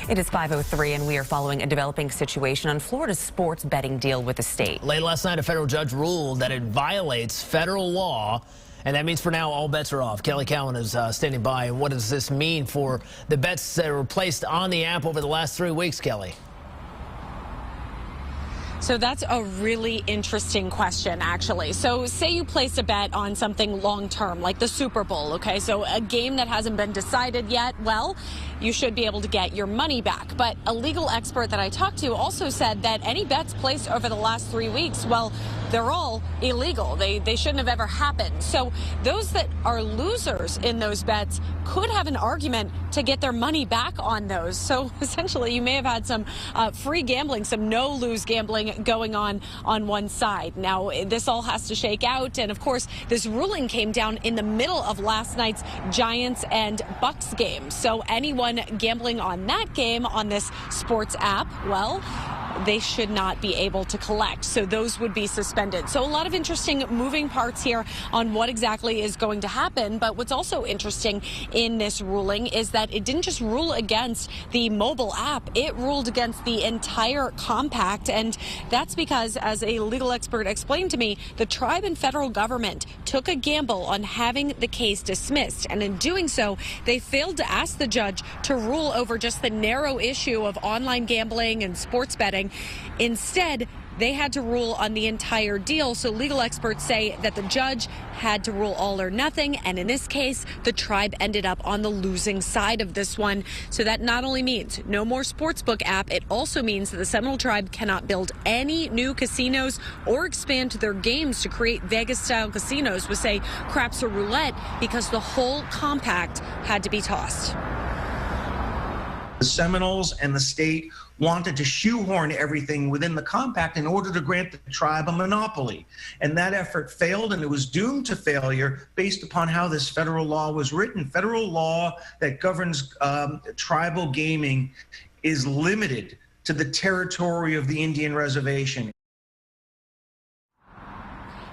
It is 5:03 and we are following a developing situation on Florida's sports betting deal with the state. Late last night, a federal judge ruled that it violates federal law, and that means for now all bets are off. Kelly Cowan is standing by. And what does this mean for the bets that were placed on the app over the last 3 weeks, Kelly? So that's a really interesting question, actually. So say you place a bet on something long term, like the Super Bowl, okay? So a game that hasn't been decided yet, well, you should be able to get your money back. But a legal expert that I talked to also said that any bets placed over the last 3 weeks, well, they're all illegal. They shouldn't have ever happened. So those that are losers in those bets could have an argument to get their money back on those. So essentially, you may have had some free gambling, some no-lose gambling going on one side. Now, this all has to shake out. And of course, this ruling came down in the middle of last night's Giants and Bucks game. So anyone gambling on that game on this sports app, well, they should not be able to collect. So those would be suspended. So a lot of interesting moving parts here on what exactly is going to happen. But what's also interesting in this ruling is that it didn't just rule against the mobile app. It ruled against the entire compact. And that's because, as a legal expert explained to me, the tribe and federal government took a gamble on having the case dismissed. And in doing so, they failed to ask the judge to rule over just the narrow issue of online gambling and sports betting. Instead, they had to rule on the entire deal. So legal experts say that the judge had to rule all or nothing. And in this case, the tribe ended up on the losing side of this one. So that not only means no more sportsbook app, it also means that the Seminole Tribe cannot build any new casinos or expand their games to create Vegas-style casinos with, say, craps or roulette, because the whole compact had to be tossed. The Seminoles and the state wanted to shoehorn everything within the compact in order to grant the tribe a monopoly. And that effort failed, and it was doomed to failure based upon how this federal law was written. Federal law that governs tribal gaming is limited to the territory of the Indian reservation.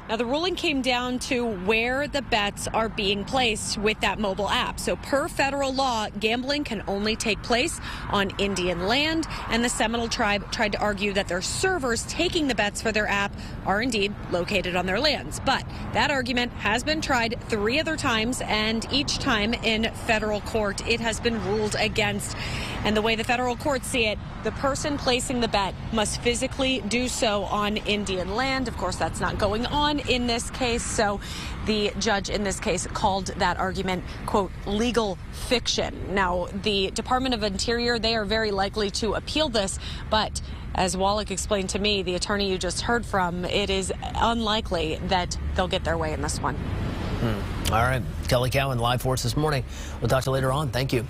Now, the ruling came down to where the bets are being placed with that mobile app. So per federal law, gambling can only take place on Indian land, and the Seminole Tribe tried to argue that their servers taking the bets for their app are indeed located on their lands. But that argument has been tried 3 other times, and each time in federal court, it has been ruled against. And the way the federal courts see it, the person placing the bet must physically do so on Indian land. Of course, that's not going on in this case. So the judge in this case called that argument, quote, legal fiction. Now, the Department of Interior, they are very likely to appeal this, but as Wallach explained to me, the attorney you just heard from, it is unlikely that they'll get their way in this one. All right. Kelly Cowan, live for us this morning. We'll talk to you later on. Thank you.